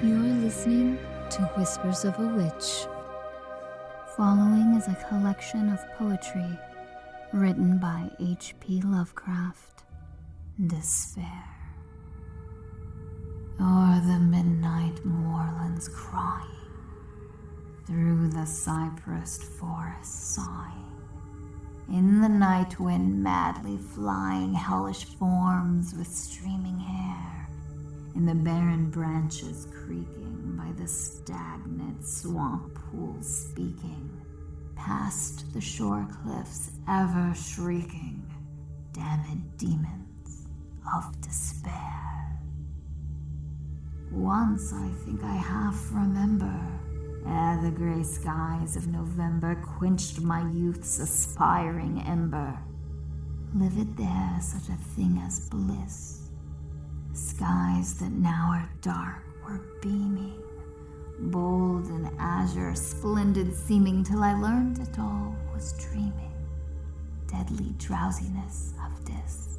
You're listening to Whispers of a Witch. Following is a collection of poetry written by H.P. Lovecraft. Despair. O'er the midnight moorlands crying, through the cypressed forest sighing, in the night wind madly flying, hellish forms with streaming hair, in the barren branches creaking, by the stagnant swamp pools speaking, past the shore cliffs ever shrieking, damned demons of despair. Once I think I half remember, ere the grey skies of November quenched my youth's aspiring ember, lived there such a thing as bliss. Skies that now are dark were beaming, bold and azure, splendid seeming, till I learned it all was dreaming, deadly drowsiness of dis.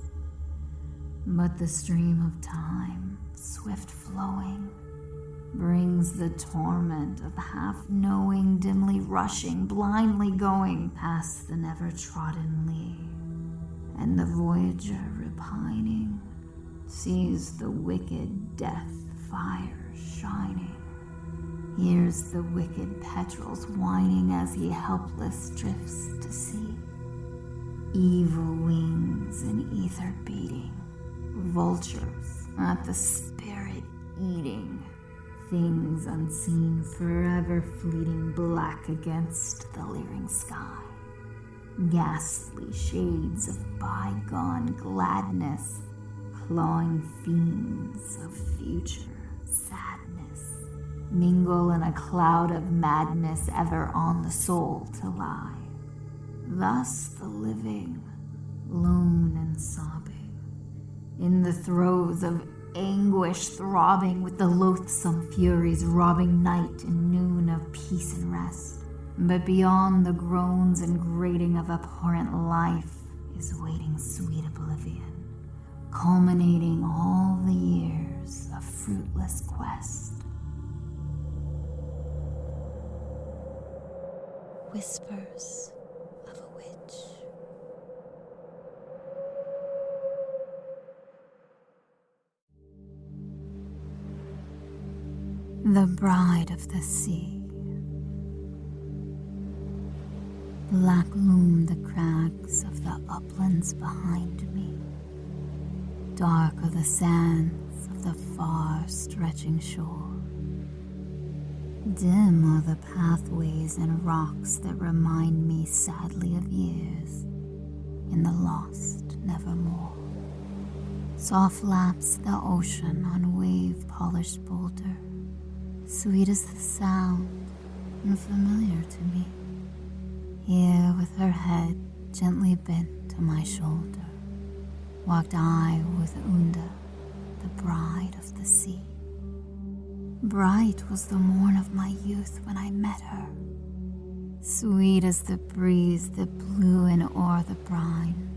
But the stream of time, swift flowing, brings the torment of half-knowing, dimly rushing, blindly going past the never-trodden lea, and the voyager repining sees the wicked death fire shining, hears the wicked petrels whining as he helpless drifts to sea. Evil wings in ether beating, vultures at the spirit eating, things unseen forever fleeting, black against the leering sky, ghastly shades of bygone gladness, clawing fiends of future sadness, mingle in a cloud of madness, ever on the soul to lie. Thus the living, lone and sobbing, in the throes of anguish throbbing, with the loathsome furies robbing night and noon of peace and rest. But beyond the groans and grating of abhorrent life is waiting sweet oblivion, culminating all the years of fruitless quest. Whispers of a Witch. The Bride of the Sea. Black loom the crags of the uplands behind me. Dark are the sands of the far stretching shore. Dim are the pathways and rocks that remind me sadly of years in the lost nevermore. Soft laps the ocean on wave-polished boulder, sweet as the sound and familiar to me. Here with her head gently bent to my shoulder, walked I with Unda, the bride of the sea. Bright was the morn of my youth when I met her, sweet as the breeze that blew in o'er the brine.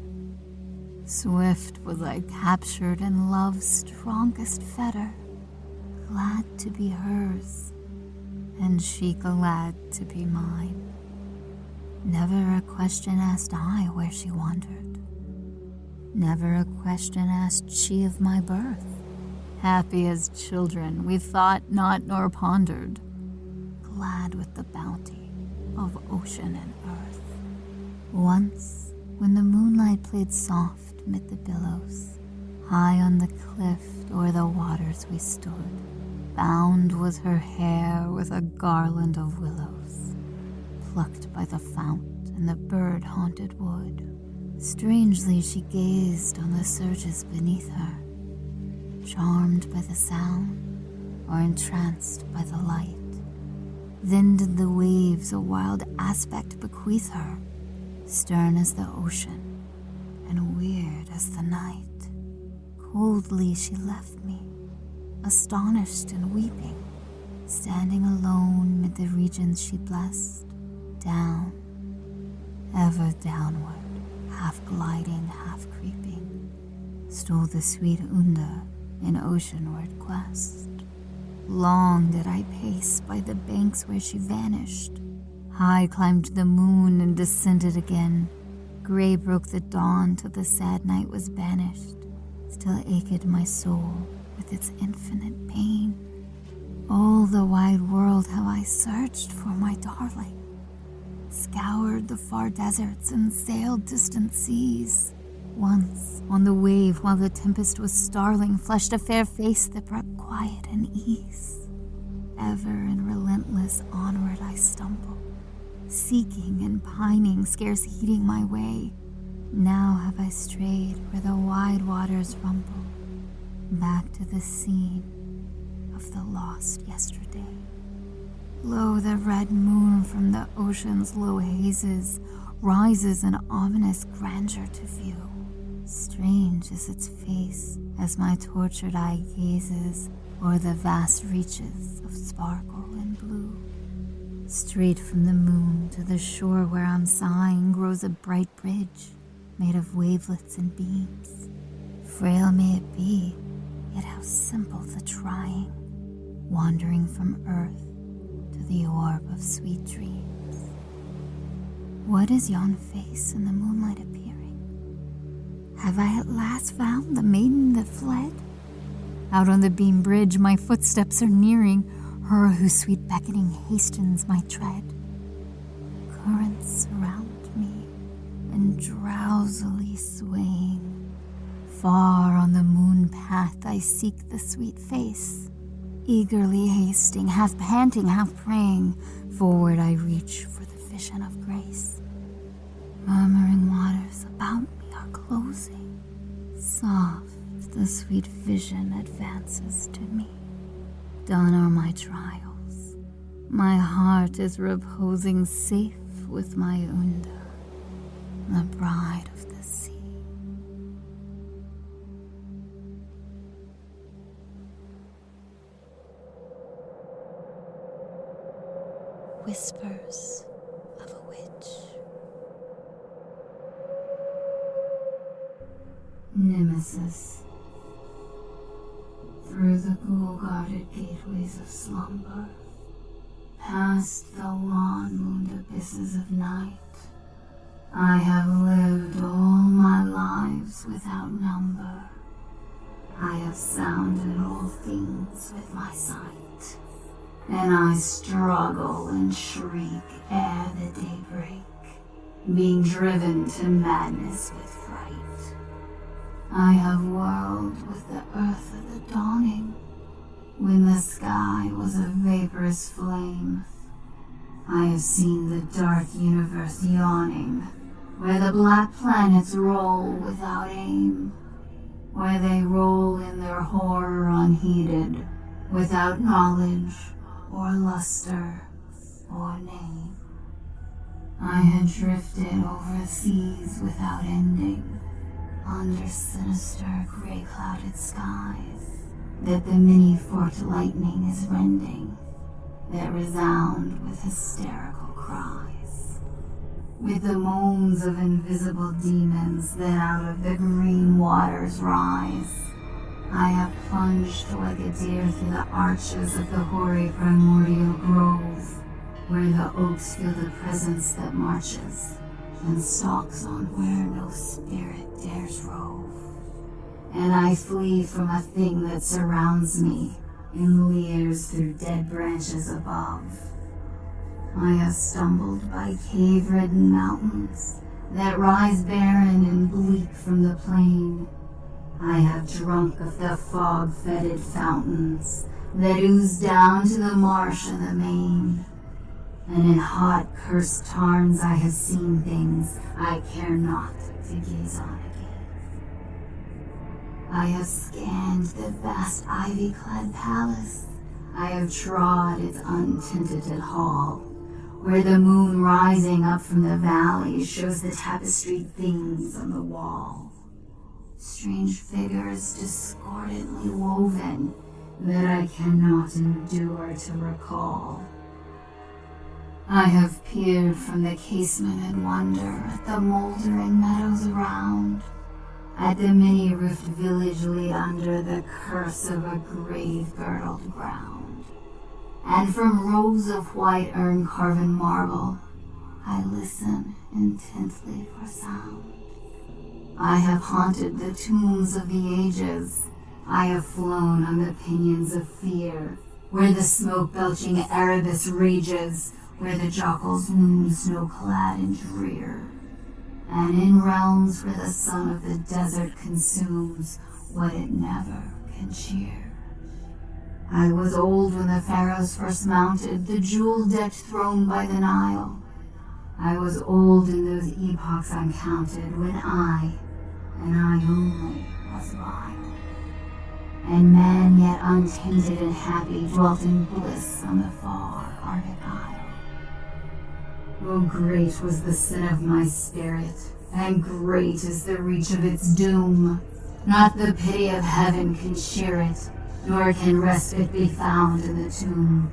Swift was I captured in love's strongest fetter, glad to be hers, and she glad to be mine. Never a question asked I where she wandered. Never a question asked she of my birth. Happy as children, we thought not nor pondered, glad with the bounty of ocean and earth. Once, when the moonlight played soft mid the billows, high on the cliff o'er the waters we stood. Bound was her hair with a garland of willows, plucked by the fount in the bird-haunted wood. Strangely she gazed on the surges beneath her, charmed by the sound or entranced by the light. Then did the waves a wild aspect bequeath her, stern as the ocean and weird as the night. Coldly she left me, astonished and weeping, standing alone mid the regions she blessed. Down, ever downward, half gliding, half creeping, stole the sweet Unda in oceanward quest. Long did I pace by the banks where she vanished. High climbed the moon and descended again. Gray broke the dawn till the sad night was banished. Still ached my soul with its infinite pain. All the wide world have I searched for my darling, scoured the far deserts and sailed distant seas. Once, on the wave while the tempest was starling, flushed a fair face that brought quiet and ease. Ever and relentless onward I stumble, seeking and pining, scarce heeding my way. Now have I strayed where the wide waters rumble, back to the scene of the lost yesterday. Lo, the red moon from the ocean's low hazes rises in ominous grandeur to view. Strange is its face as my tortured eye gazes o'er the vast reaches of sparkle and blue. Straight from the moon to the shore where I'm sighing grows a bright bridge made of wavelets and beams. Frail may it be, yet how simple the trying, wandering from earth to the orb of sweet dreams. What is yon face in the moonlight appearing? Have I at last found the maiden that fled? Out on the beam bridge my footsteps are nearing her whose sweet beckoning hastens my tread. Currents surround me and drowsily swaying. Far on the moon path I seek the sweet face, eagerly hasting, half panting, half praying. Forward I reach for the vision of grace. Murmuring waters about me are closing. Soft the sweet vision advances to me. Done are my trials. My heart is reposing safe with my Unda, the bride of the sea. Whispers of a Witch. Nemesis. Through the ghoul-guarded gateways of slumber, past the lawn-mooned abysses of night, I have lived all my lives without number. I have sounded all things with my sight, and I struggle and shriek ere the day break, being driven to madness with fright. I have whirled with the earth at the dawning, when the sky was a vaporous flame. I have seen the dark universe yawning, where the black planets roll without aim, where they roll in their horror unheeded, without knowledge or luster or name. I had drifted over seas without ending, under sinister gray-clouded skies that the many-forked lightning is rending, that resound with hysterical cries, with the moans of invisible demons that out of the green waters rise. I have plunged like a deer through the arches of the hoary primordial grove, where the oaks feel the presence that marches and stalks on where no spirit dares rove. And I flee from a thing that surrounds me and leers through dead branches above. I have stumbled by cave-ridden mountains that rise barren and bleak from the plain. I have drunk of the fog-fetid fountains that ooze down to the marsh and the main. And in hot, cursed tarns I have seen things I care not to gaze on again. I have scanned the vast ivy-clad palace. I have trod its untenanted hall, where the moon rising up from the valley shows the tapestried things on the wall. Strange figures discordantly woven that I cannot endure to recall. I have peered from the casement in wonder at the moldering meadows around, at the many-roofed village laid under the curse of a grave-girdled ground. and from rows of white urn-carven marble, I listen intently for sound. I have haunted the tombs of the ages. I have flown on the pinions of fear, where the smoke-belching Erebus rages, where the jocals loom snow-clad and drear, and in realms where the sun of the desert consumes what it never can cheer. I was old when the pharaohs first mounted the jewel-decked throne by the Nile. I was old in those epochs uncounted when I, and I only, was vile. And man yet untainted and happy dwelt in bliss on the far Arctic Isle. Oh, great was the sin of my spirit, and great is the reach of its doom. Not the pity of heaven can cheer it, nor can respite be found in the tomb.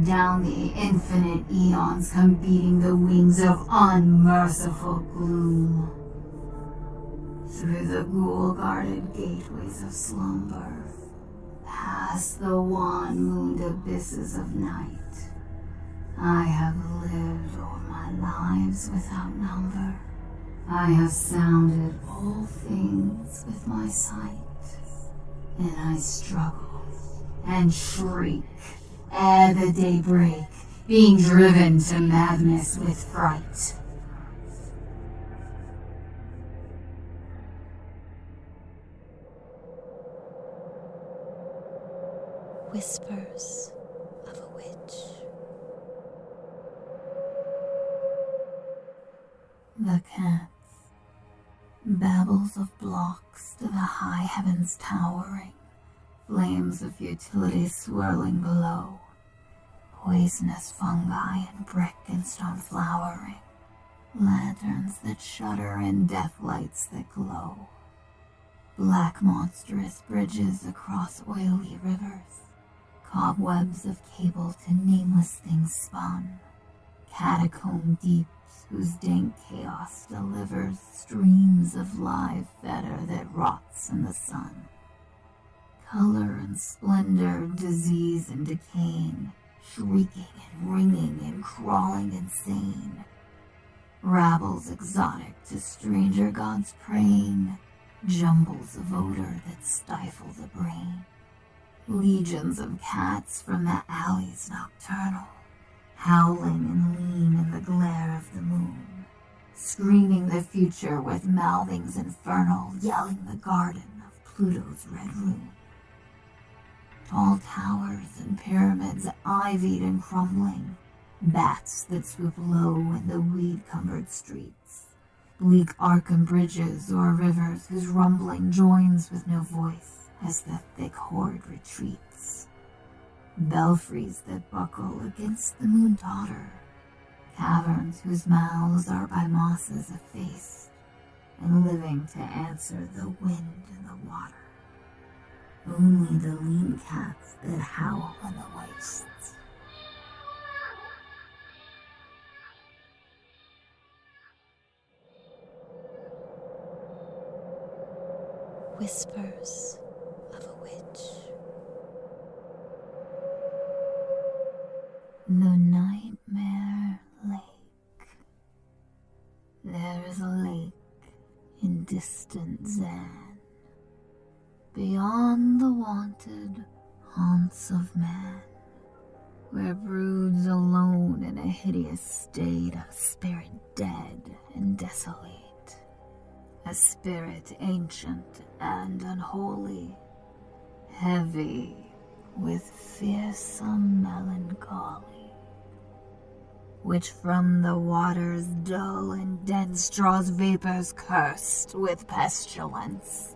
Down the infinite eons come beating the wings of unmerciful gloom. Through the ghoul-guarded gateways of slumber, past the wan-mooned abysses of night, I have lived all my lives without number. I have sounded all things with my sight, and I struggle and shriek ere the day break, being driven to madness with fright. Whispers of a Witch. The cats, babbles of blocks to the high heavens towering, flames of futility swirling below, poisonous fungi and brick and stone flowering, lanterns that shudder and death lights that glow, black monstrous bridges across oily rivers, cobwebs of cable to nameless things spun, catacomb deeps whose dank chaos delivers streams of live fetor that rots in the sun. Color and splendor, disease and decaying, shrieking and ringing and crawling insane. Rabbles exotic to stranger gods praying, jumbles of odor that stifle the brain. Legions of cats from the alleys nocturnal, howling and lean in the glare of the moon, screaming the future with mouthings infernal, yelling the garden of Pluto's red rune. Tall towers and pyramids ivied and crumbling, bats that swoop low in the weed-cumbered streets, bleak Arkham bridges o'er rivers whose rumbling joins with no voice as the thick horde retreats, belfries that buckle against the moon daughter, caverns whose mouths are by mosses effaced, and living to answer the wind and the water. Only the lean cats that howl on the wastes. Whispers of a Witch. The Nightmare Lake. There is a lake in distant Zan, beyond the wonted haunts of man, where broods alone in a hideous state a spirit dead and desolate, a spirit ancient and unholy, heavy with fearsome melancholy, which from the waters dull and dense draws vapors cursed with pestilence.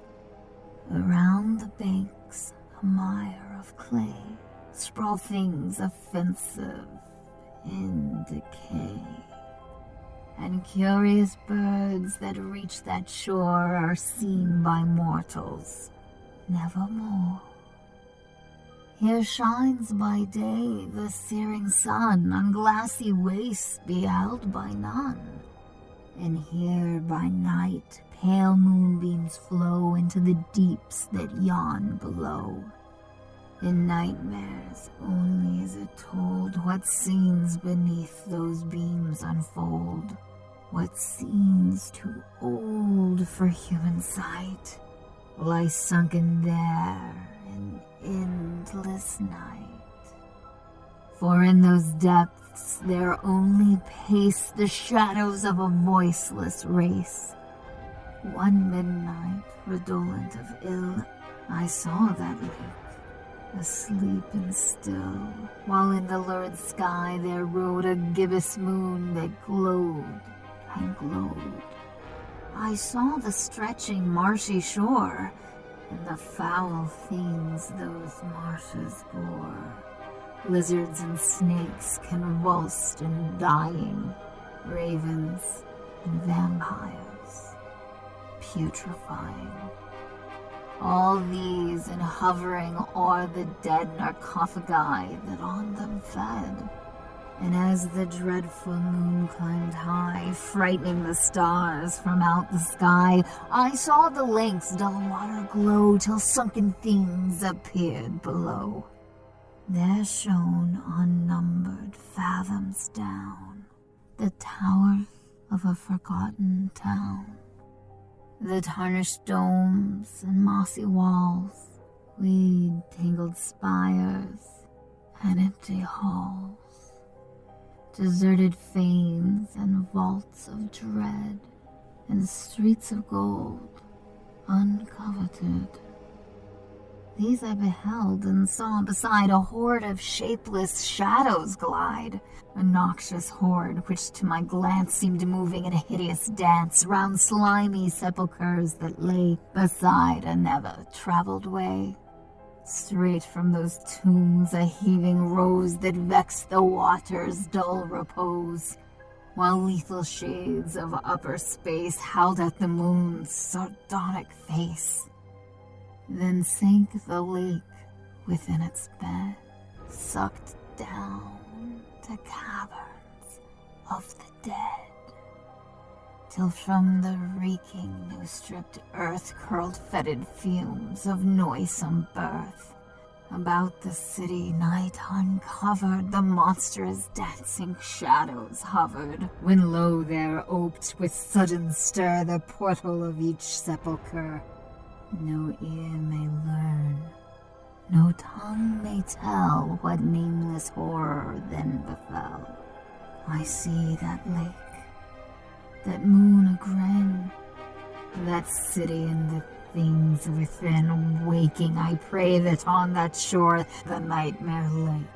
Around the banks a mire of clay sprawl things offensive in decay, and curious birds that reach that shore are seen by mortals nevermore. Here shines by day the searing sun on glassy wastes beheld by none, and here by night pale moonbeams flow into the deeps that yawn below. In nightmares only is it told what scenes beneath those beams unfold, what scenes too old for human sight lie sunken there in endless night. For in those depths there only pace the shadows of a voiceless race. One midnight, redolent of ill, I saw that lake, asleep and still, while in the lurid sky there rode a gibbous moon that glowed and glowed. I saw the stretching marshy shore, and the foul things those marshes bore. Lizards and snakes convulsed and dying, ravens and vampires, putrefying. All these in hovering o'er the dead sarcophagi that on them fed. And as the dreadful moon climbed high, frightening the stars from out the sky, I saw the lake's dull water glow till sunken things appeared below. There shone unnumbered fathoms down the towers of a forgotten town, the tarnished domes and mossy walls, weed-tangled spires and empty halls, deserted fanes and vaults of dread, and streets of gold, uncoveted. These I beheld and saw beside a horde of shapeless shadows glide, a noxious horde which to my glance seemed moving in a hideous dance round slimy sepulchres that lay beside a never-traveled way. Straight from those tombs a heaving rose that vexed the water's dull repose, while lethal shades of upper space howled at the moon's sardonic face. Then sank the lake within its bed, sucked down to caverns of the dead, till from the reeking new-stripped earth curled fetid fumes of noisome birth. About the city night uncovered, the monstrous dancing shadows hovered, when lo there oped with sudden stir the portal of each sepulchre. No ear may learn, no tongue may tell what nameless horror then befell. I see that lake, that moon a-grin, that city and the things within. Waking, I pray that on that shore the nightmare lake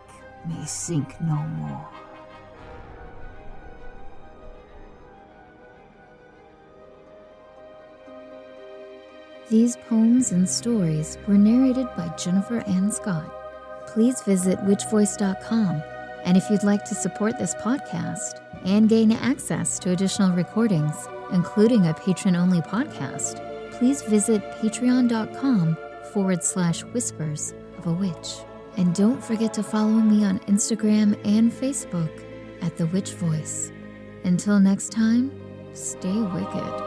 may sink no more. These poems and stories were narrated by Jennifer Ann Scott. Please visit witchvoice.com, and if you'd like to support this podcast and gain access to additional recordings, including a patron-only podcast, please visit patreon.com/whispers of a witch. And don't forget to follow me on Instagram and Facebook at The Witch Voice. Until next time, stay wicked.